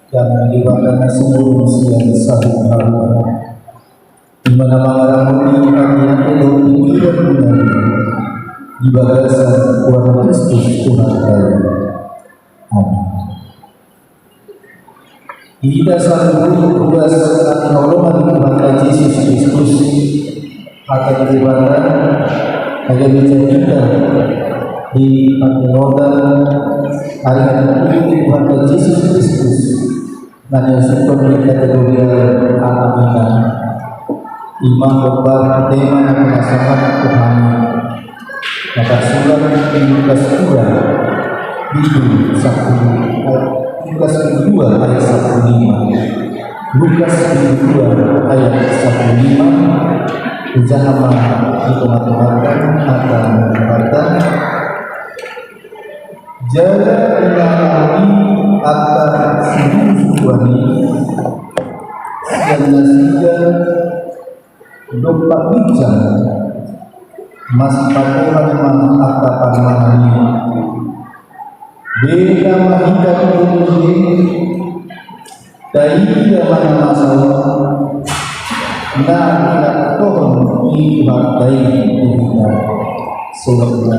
dan melibatkan seluruh usia satu hari, di mana mengalami kalian itu dibuat di balasan Tuhan Kristus Tuhan kami. Amin. Di dasar tugas pertolongan Tuhan Yesus Kristus akan diberikan agar dijadikan di panggilan hari ini Tuhan Yesus Kristus dan sepenuhnya kategori alamiah imam bebar tema yang merasakan Tuhan maka surat Lukas 2 itu 1 Lukas 2 ayat 15 Lukas 2 ayat 15 Ujahaman ditemukan akan mengatakan jalan melalui akan seluruh dan nasinya dompak bijak masih pakai mengatakan mahani beda mahikat ini dari mana masalah nah tidak pohon dihargai dunia surga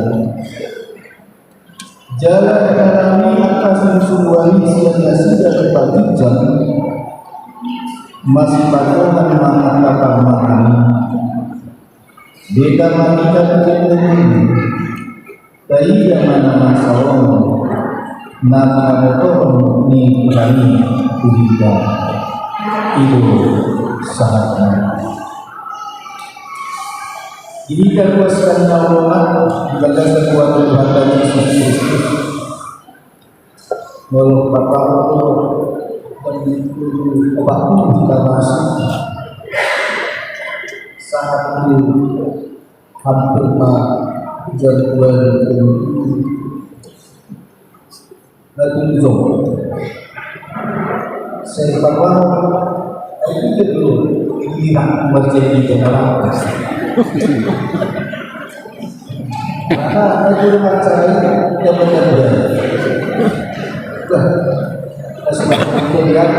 jalan kami atas musuh yang sudah berpajak masih pakai mengatakan mahani beda mahikat ini dari mana masalah nah pohon dihargai dunia itu sahaja. Ini kekuasaan Allah adalah kekuatan Tuhan Yesus Kristus. Walau Bapak dan Bapak kita masuk saat itu hampir Januari lalu itu saya bawa itu dulu lihat menjadi jalan maka itu saya yang benar-benar semakin lihat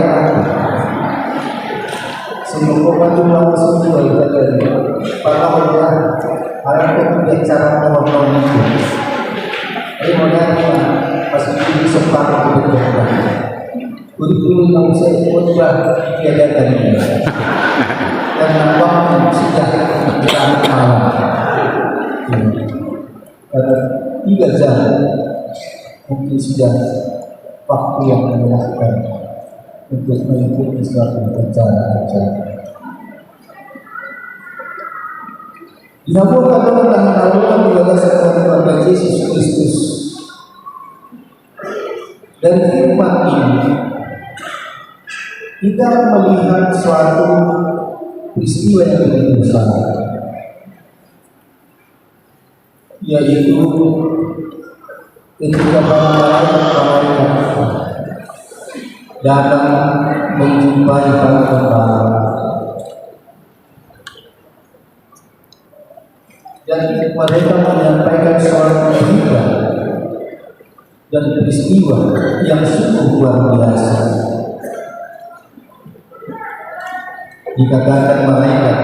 semua orang semua itu pada orang yang cara melakukan itu ini modalnya pasti sempat berbeda kurikulum yang saya buat tiadakan karena waktu sudah berakhir malam 3 jam mungkin sudah waktu yang melelahkan untuk mengikuti suatu acara. Dilakukan dengan melakukan berdasarkan kepada Yesus Kristus dan firman ini kita melihat suatu peristiwa yang begitu besar, yaitu ketika para malaikat datang menjumpai para gembala dan mereka menyampaikan suatu berita dan peristiwa yang sungguh luar biasa. Dikatakan malaikat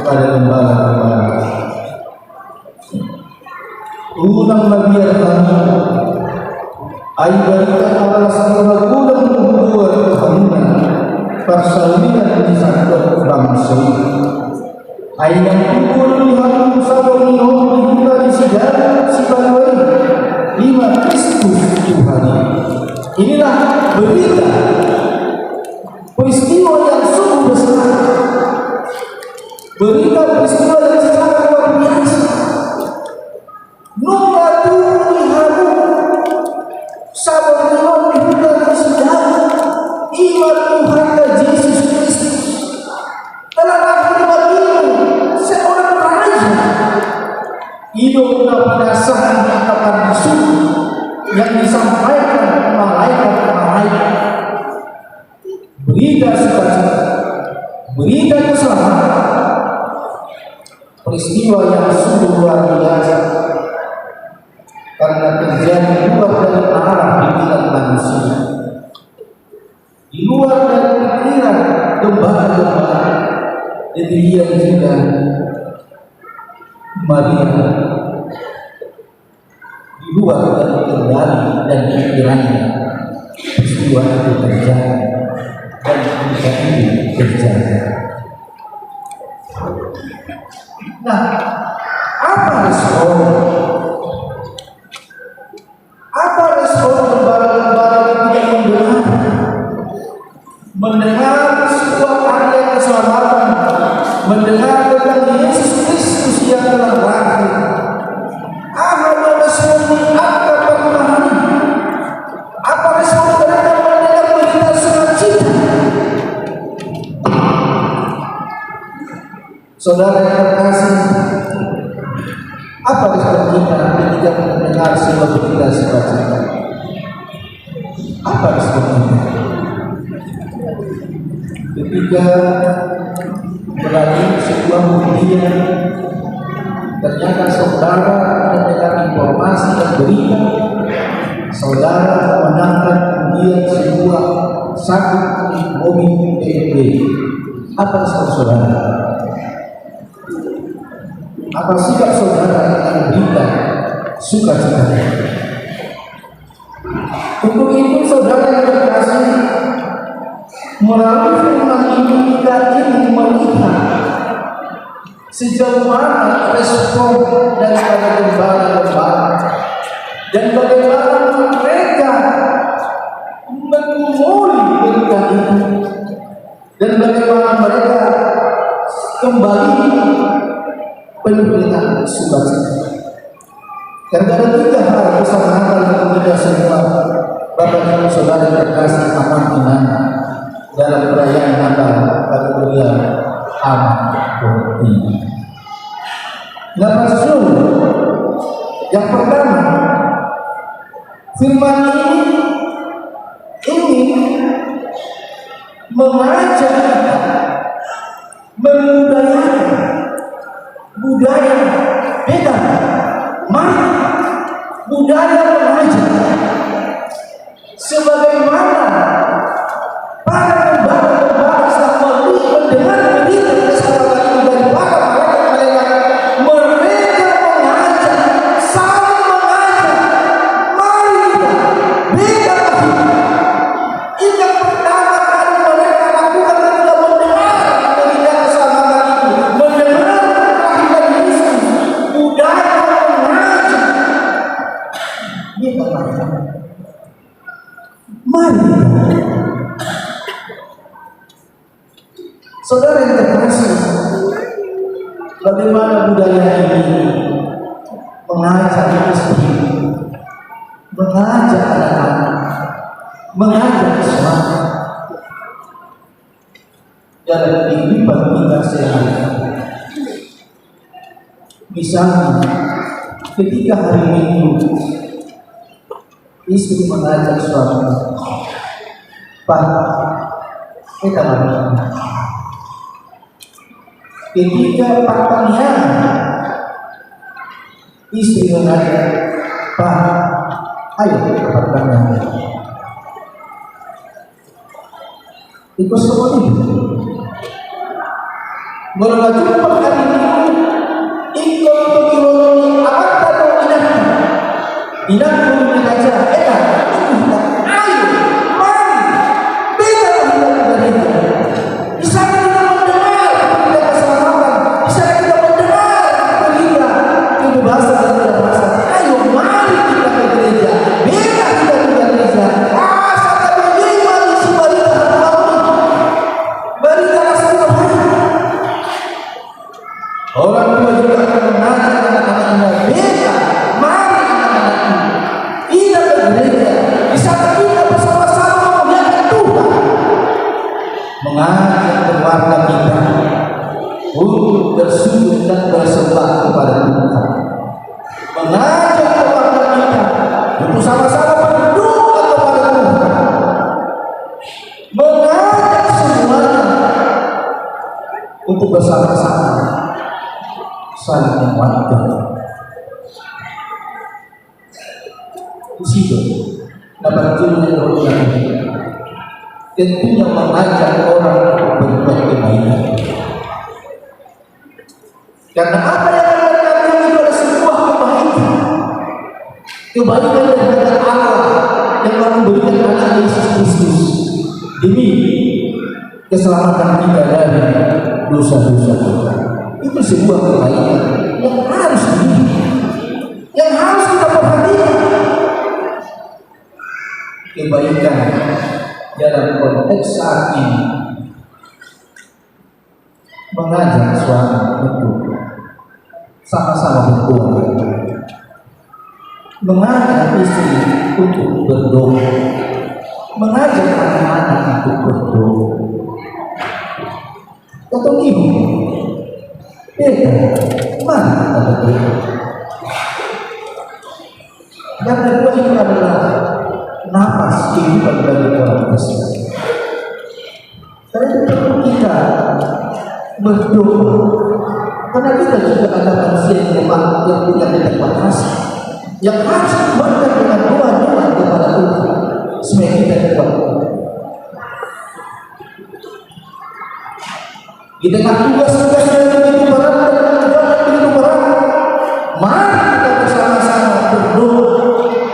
kepada gembala-gembala, ulanglah biar kami aibarikan Allah sama ulang membuat kehamunan persalinan di satu bangsa ayam pukul lihat sabun minum dibuka di sejarah sibalwai 5 Kristus Tuhan. Inilah berita peristiwa yang sungguh besar, berita peristiwa yang sangat luar biasa. Nunggu lihamu sabun minum dibuka di sejarah iman Tuhan Yesus Kristus telah lahir bagimu seorang raja hidup pada saat akan masuk yang disampaikan malaikat-malaikat berita sukacita, berita keselamatan, peristiwa yang sungguh luar biasa karena terjadi buah dari arah pikiran manusia. di luar dari pikiran gembala-gembala. Demikian juga Maria, di luar dari kendali dan pikirannya peristiwa itu terjadi dan ketika ini terjadi. Nah, apa respon? Apa respon gembala-gembala ketika mendengar sebuah karya keselamatan, mendengar tentang Yesus Kristus yang telah lahir? Apa respon mereka memahami? Apa respon mereka mendengar berita sukacita? Saudara yang terkasih, apa respon kita ketika mendengar sebuah berita sukacita? Apa respon kita? Ketika melalui sebuah ujian, ternyata saudara mendengar informasi dan berita, saudara memenangkan undian sebuah satu mobil BMW. Apa respon saudara? Apa sikap saudara dengan berita sukacita? Untuk itu saudara yang terkasih, melalui firman ini kita ingin melihat sejauh mana respon daripada gembala-gembala dan bagaimana mereka mengumuli berita itu dan bagaimana mereka kembali penuh dengan sukacita. Karena ada 3 hal kesamaan yang kita semua Bapak Ibu Saudara terkasih aman dalam perayaan Natal pada bulan Amat ini. Nah, yang pertama, firman ini mengajak kita membudayakan budaya beda. Mari budaya mengajak sebagaimana para gembala-gembala setelah mendengar berita keselamatan itu dari para mereka mengajak, saling mengajak, mari kita beda hidup. Ini yang pertama kali mereka lakukan ketika mendengar berita keselamatan itu, mendengar kelahiran Yesus, budaya mengajak. Ini pertama. Mari saudara yang terkasih, bagaimana budaya ini mengajak istri, mengajak anak-anak, mengajak semangat dalam kehidupan kita sehari-hari. Misalnya, ketika hari Minggu istri mengajak suami, Pak, kita mari. Ketika pertanian, istri mengajak, Pak, ayo ke pertanian. Ikut seperti itu. Berlaku hari ini, ikut pemilih apa atau tidak mengajak, ayo, mari, beda kita dari itu. Bisa kita mendengar berita keselamatan, bisa kita mendengar berita kebebasan dan kebebasan. Ayo, mari kita ke gereja, beda kita ke gereja. Asal kami menerima isi berita setiap hari. Orang tua juga akan mengajak anak-anaknya, beda, mari anak-anakku, kita ke gereja, bisa kita bersama-sama memuliakan Tuhan, mengajak keluarga kita untuk bersujud dan bersembah kepada Tuhan, mengajak keluarga kita untuk sama-sama berdoa kepada Tuhan, mengajak semuanya untuk bersama-sama saling menguatkan. Di situ dapat ilmu yang tentunya mengajak orang untuk berbuat kebaikan. Karena apa yang Anda katakan itu adalah sebuah kebaikan. Kebaikan daripada Allah yang memberikan anak Yesus Kristus demi keselamatan kita dari dosa-dosa kita. Itu sebuah kebaikan yang harus yang harus kita perhatikan. Kebaikan dalam konteks saat ini mengajak suami untuk sama-sama berdoa, mengajak istri untuk berdoa, mengajak anak-anak untuk berdoa. Atau ibu, beda, mari kita berdoa. Yang kedua itu adalah nafas kehidupan bagi orang Kristen. Karena itu perlu kita berdoa. Karena kita juga ada manusia yang punya keterbatasan, yang harus dibuatkan dengan doa-doa kepada Tuhan supaya kita dikuatkan. Di tengah tugas-tugas yang begitu berat dan tanggung yang begitu berat, mari kita bersama-sama berdoa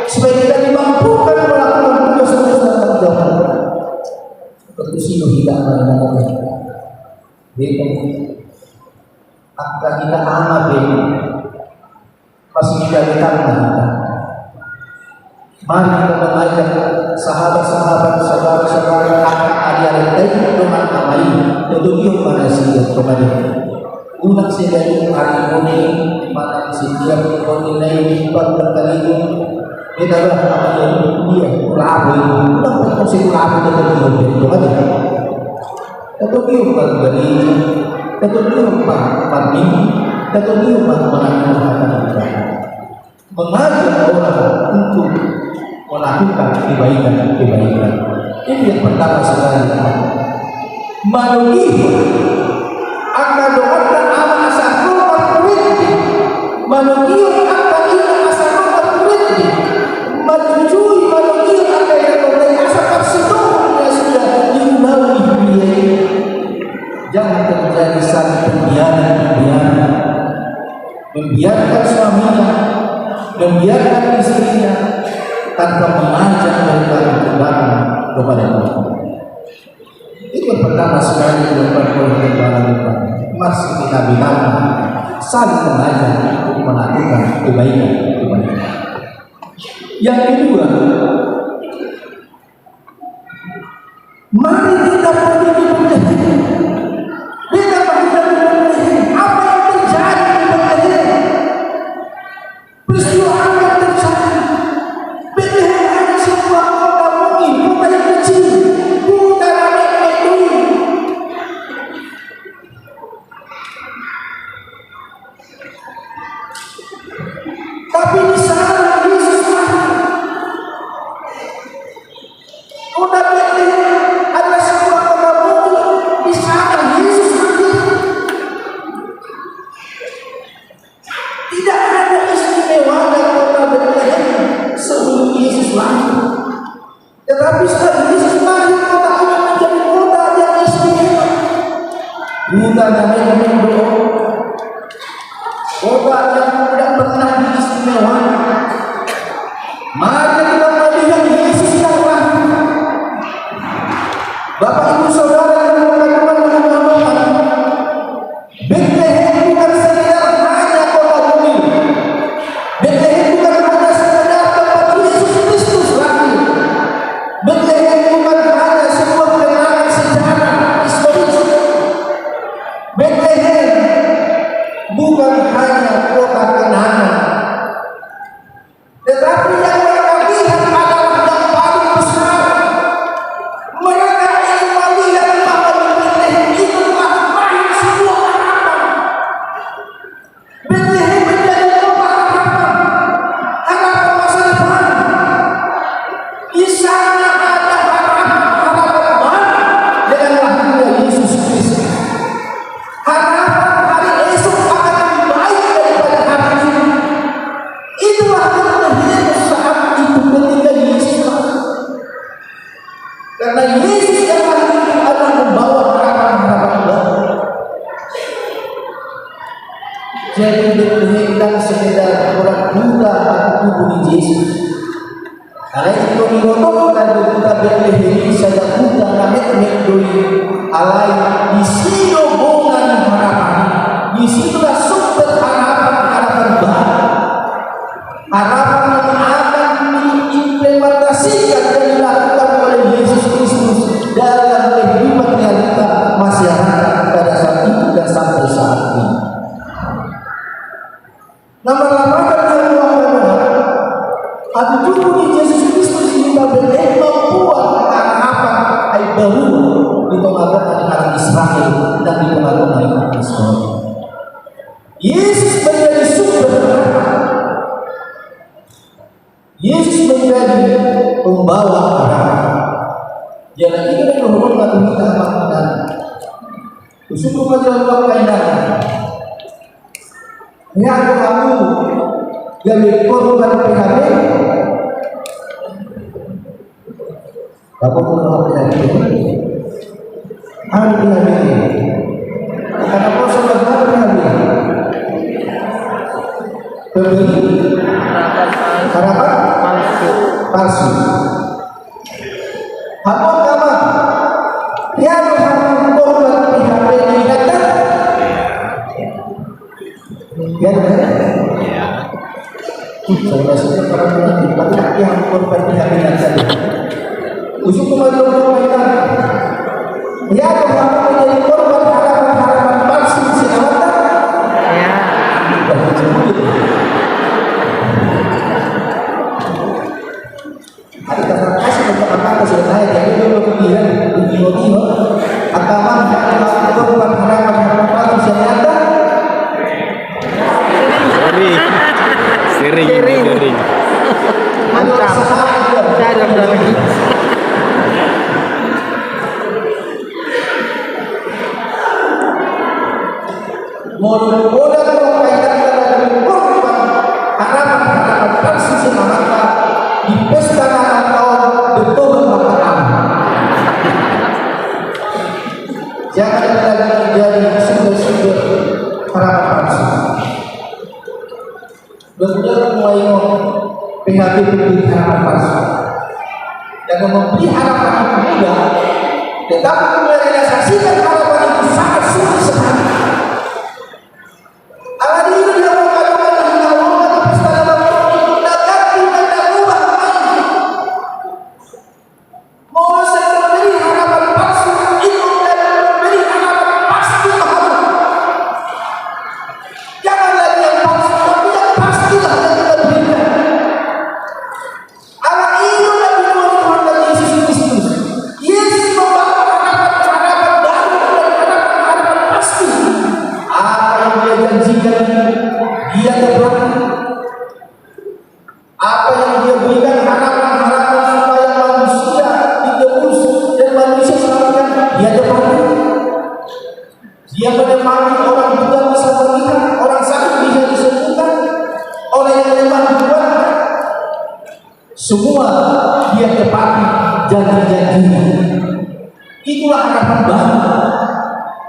supaya kita dimampukan melakukan tugas-tugas dan tanggung jawab. Tentu sih tidak mengenai itu. Apakah kita amat ini masih tidak ditanggung? Mari kita mengajak sahabat-sahabat, saudara-saudara, adik-adik kita dengan kami untuk yuk pada siap kembali. Ulang sedari hari ini mana setiap konilai berkali kita berapa dia labu ulang berkonsep labu kita itu aja. Untuk yuk kembali, untuk yuk kembali, untuk yuk mengajak orang untuk melakukan kebaikan. Ini yang pertama sekali. Manusia akan doakan amal asal berkuiti. Manusia akan ina asal berkuiti. Majujui manusia akan yang berdaya asal bersedih yang sudah diulangi dunia. Jangan terjadi satu membiarkan suaminya, membiarkan istrinya tanpa mengajak mereka untuk datang kepada Tuhan. Itu yang pertama sekali dilakukan oleh Tuhan. Masih kita bilang saling mengajak untuk melakukan kebaikan. Yang kedua, mari kita pergi di Bethlehem. Kita pergi di Bethlehem. Apa yang terjadi di Bethlehem? Peristiwa apa yang terjadi? Bethlehem hanya sebuah kota mungkin, kota yang kecil, kota rakyat Bedouin. Tapi di sana Yesus lahir. Kota Bethlehem adalah sebuah kota mungkin, di sana Yesus lahir. Tidak ada istimewa dari kota Bethlehem sebelum Yesus lahir. Tetapi setelah Yesus lahir, kota ini menjadi kota yang istimewa. Kota namanya Mendo, kota yang tidak pernah diistimewakan. Mari kita melihat Yesus yang lahir. Bapak Ibu Saudara yang mengatakan Bethlehem bukan sekedar hanya kota bumi. Bethlehem bukan hanya sekedar tempat Yesus Kristus lahir. Bethlehem bukan hanya sebuah kenangan sejarah historis. Bethlehem bukan hanya kota kenangan, tetapi yang mereka lihat adalah yang paling besar. Mereka ingin melihat Yesus yang hari ini akan membawa harapan-harapan baru. Jadi kita sekedar orang buta atau tubuh di Yesus. Karena itu digotokan kita berleheri saja buta namet doi alai di sini hubungan harapan. Di situlah sumber harapan baru. Harapan yang akan diimplementasikan dan dilakukan oleh Yesus Kristus dalam kehidupan realita masyarakat pada saat itu dan sampai saat ini. Nama-nama yang Tuhan ada tubuh di Yesus Kristus ini berbentuk membuat harapan ay baru di tengah-tengah anak Israel dan di tengah-tengah anak Israel. Yesus menjadi sumber harapan. Yesus menjadi pembawa harapan. Jangan kita menghormati kita makanan. Usul majalah kainan. Yang kamu yang korban PHB, kamu korban PHB, hari PHB, karena kau sudah PHB, pembeli harapan palsu. Kamu kamu yang kamu korban PHB diingatkan, saya rasa para pendidik tapi yang korban PHB saja. Usul kembali korban ya kamu menjadi korban harapan palsu siapa? Ya. Hari kasih untuk apa selesai jadi dulu kemudian video agama yang korban harapan palsu siapa? Sering. Mantap. Saya ada lagi. Modal berkaitan dengan korban harapan palsu semata di pesta atau betul makanan. Jangan lagi menjadi sumber-sumber harapan palsu. Benar mulai PHB memberi harapan palsu dan memberi harapan yang mudah, tetapi merealisasikan harapan itu sangat sulit sekali. Allah ini dia mengatakan bahwa pesta dalam tidak ganti dan tidak ubah lagi. Mau saya memberi harapan palsu itu dan memberi harapan pasti bahagia. Jangan lagi yang palsu, tapi yang pastilah yang kita berikan. Allah itu Nabi Muhammad dan Yesus Kristus. Yesus membawa harapan baru dan harapan pasti. Apa yang dia janjikan, dia terbukti. Apa yang dia berikan harapan supaya manusia ditebus dan manusia selamatkan, dia terbukti. Dia menemani orang buta bisa melihat, orang sakit bisa disembuhkan, orang yang lemah dikuatkan. Semua dia tepati janji-janjinya. Itulah harapan baru.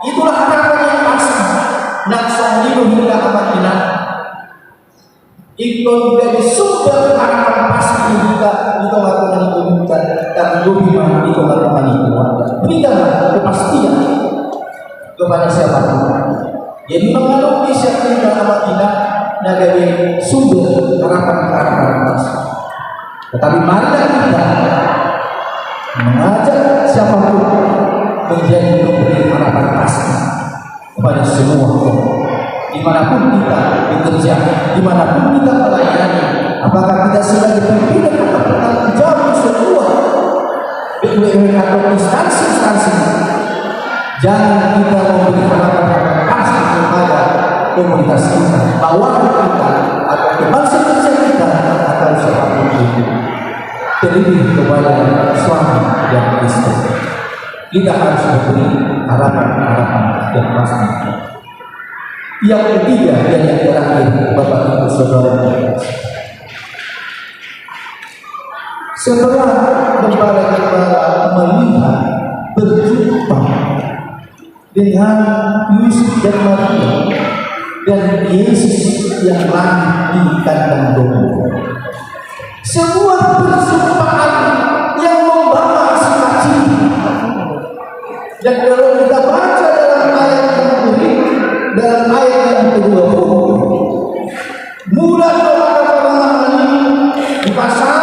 Itulah harapan yang pasti. Naksanilu hingga amat inat. Itu menjadi sumber harapan pasti kita di tengah-tengah kehidupan dan dominan di tengah-tengah kehidupan. Berikanlah kepastian kepada siapapun. Jadi mengandung siapa hingga amat inat negeri sumber harapan pasti. Tetapi marilah kita mengajak siapapun menjadi pemberi harapan pasti kepada semua orang. Dimanapun kita bekerja, dimanapun kita melayani, apakah kita sebagai pimpinan atau penanggung jawab semua BUMN atau instansi-instansi, jangan kita memberi harapan pasti kepada komunitas kita, bawahan kita, atau bangsa-bangsa kita, atau siapapun itu. Terlebih kepada suami dan istri, kita harus memberi harapan-harapan yang pasti. Yang ketiga dan yang terakhir, Bapak Ibu Saudara, Setelah gembala-gembala melihat berjumpa dengan Yusuf dan Maria dan Yesus yang lahir di kandang domba, sebuah perjumpaan yang membawa sukacita. Dan kalau kita baca dalam ayat yang kedua, mulai di pasal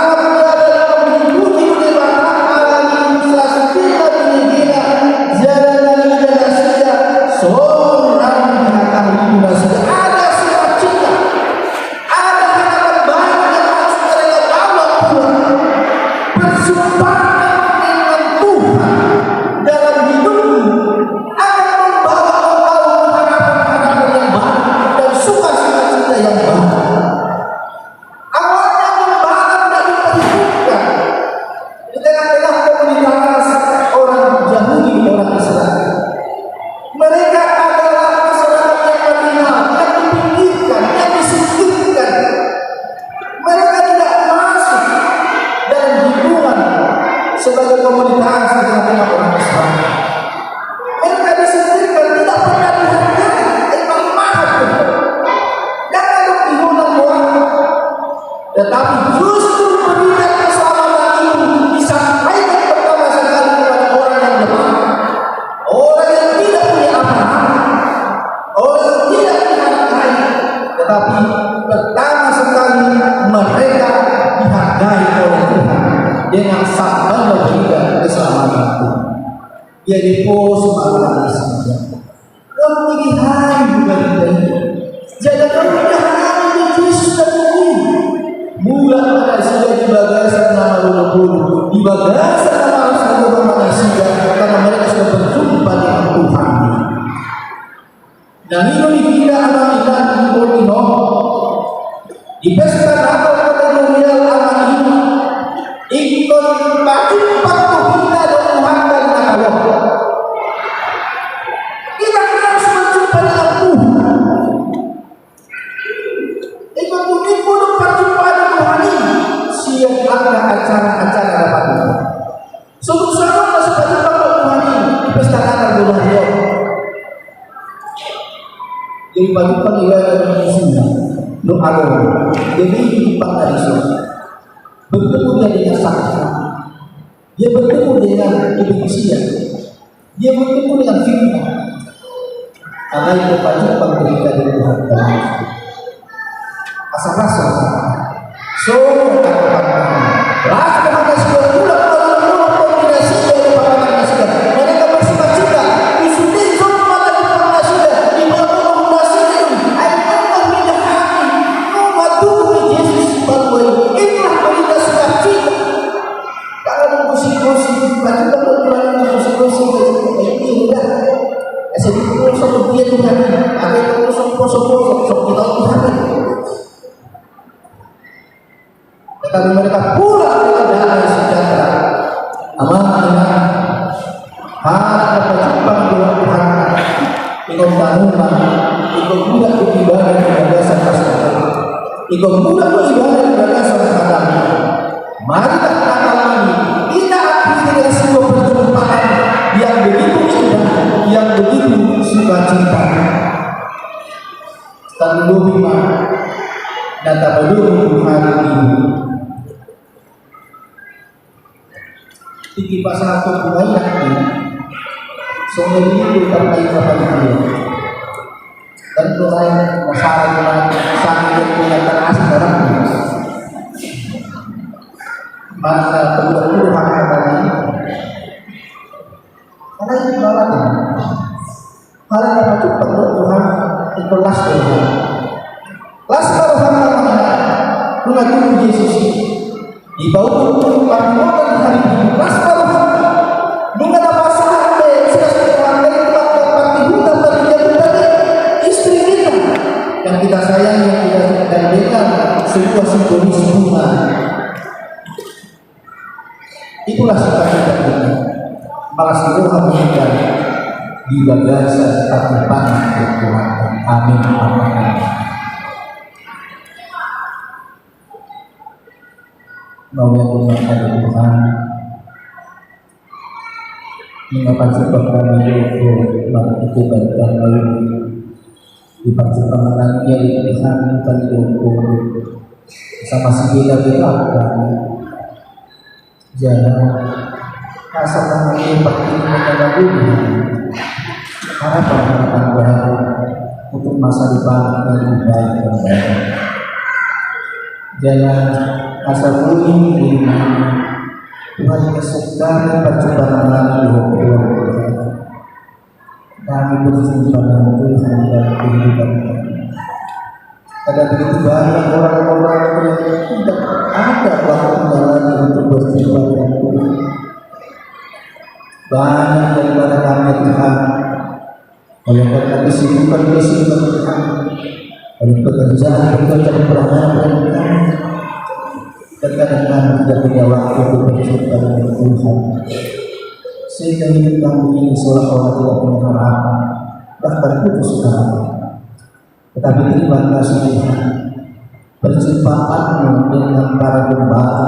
sebagai komunitas di tengah-tengah orang Islam. Mereka disingkirkan, tidak pernah dihargai, emang mahal. Dan untuk diundang orang, tetapi justru berita keselamatan itu disampaikan pertama sekali kepada orang yang lemah, orang yang tidak punya apa-apa, orang yang tidak dihargai, tetapi pertama sekali mereka dihargai oleh Tuhan dengan sabda memberikan keselamatan itu. Jadi semua saja. Kamu dilihat juga ini. Jadi kamu dilihat ini Yesus dan ini. Mula pada sudah dibagasan nama Rasul, dibagasan nama Rasul manusia karena mereka sudah berjumpa dengan Tuhan. Dan itu dikira anak kita di di pesta Natal pada dunia anak ini. Ikut berjumpa kita dengan Tuhan dan Allah. Kita harus berjumpa dengan Tuhan. Ikut berjumpa dengan Tuhan ini. Siap ada acara-acara dapat itu. Sungguh sama masuk berjumpa dengan Tuhan ini di pesta Natal dunia. Jadi pagi-pagi ibadah Indonesia, doa jadi di Pangkariso. Bertemu dia dengan saksi, dia bertemu dengan Indonesia, dia bertemu dengan firman. Karena itu pasti berita dari Tuhan. Asal-asal, so rasa pada sebuah bulan kombinasi dari para manusia. Mereka bersukacita, isutin semua lagi manusia di bawah kombinasi itu. Ayat tidak hati, membantu Yesus baru inilah berita sukacita. Kalau musik-musik, baca kalau musik-musik ini udah. Saya itu satu dia Tuhan, ada itu sopor kita Tuhan. Tetapi mereka pulang dengan damai sejahtera. Amanah, harap berjumpa dengan Tuhan. Ikut bangunan, ikut mudah beribadah kepada Sang Kristus. Ikut mudah beribadah kepada Sang Kristus. Mari kita katakan ini, kita akhiri dengan sebuah perjumpaan yang begitu indah, yang begitu sukacita. Tanpa bima dan tak peduli hari ini. Tiki pasal satu banyak ini, soalnya ini kita pakai apa ini? Dan mulai masalah yang punya terasih dalam ini. Masa kedua kata ini, karena ini malah hal yang dapat perlu Tuhan itu las Tuhan. Las Tuhan mengaku Yesus di bawah permohonan hari ini. Las Tuhan bukan apa sahaja sesuatu yang tempat kita berikan istri kita yang kita sayang, yang kita berikan sebuah simbolis bunga. Itulah sukacita kita. Malas Tuhan meninggal di bagasan tatipan Tuhan. Amin. Amin. mau yang bermakna Tuhan mengapa sebab kami itu mari itu baikkan lalu dipacu pemenangnya di Tuhan bagi hukum sama si kita jangan asal kami seperti menjaga dunia harapan baru untuk masa depan yang lebih baik dan baik. Jangan asal bumi di mana Tuhan kesukaan percobaan lagi kami berjumpa dengan Tuhan dan kehidupan kami. Ada begitu banyak orang-orang yang tidak ada waktunya lagi untuk berjumpa dengan Tuhan. Banyak daripada kami Tuhan oleh karena kesibukan Tuhan, oleh pekerjaan perangkat kami, terkadang kami tidak punya waktu untuk berjumpa dengan Tuhan, sehingga hidup kami ini seolah-olah tidak punya harapan, bahkan putus asa. Tetapi terima kasih Tuhan, perjumpaan-Mu dengan para gembala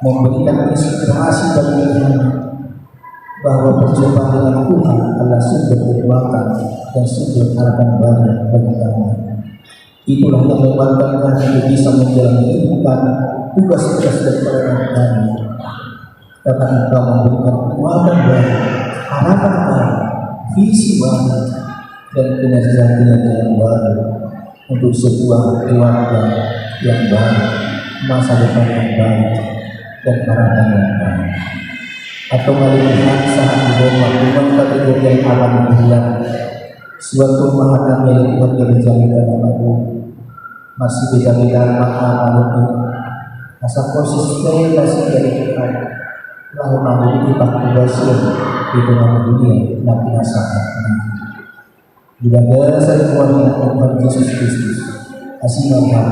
memberikan inspirasi bagi kami bahwa perjumpaan dengan Tuhan adalah sumber kekuatan dan sumber harapan baru bagi kami. Itulah yang membuatkan kami bisa menjalani hidup kami, tugas-tugas dan peran kami. Karena Engkau memberikan kekuatan baru, harapan baru, visi baru, dan kinerja-kinerja yang baru untuk sebuah keluarga yang baru, masa depan yang baik, dan harapan yang baik. Atau melihat saat dibawa dengan kategori yang alam hilang suatu pemahaman yang dibuat dari jaminan Agung masih beda-beda maka itu asal posisi orientasi dari Tuhan lalu mampu dipaktuasi di tengah dunia nabi nasahat di bagian saya Tuhan Yesus Kristus asing dan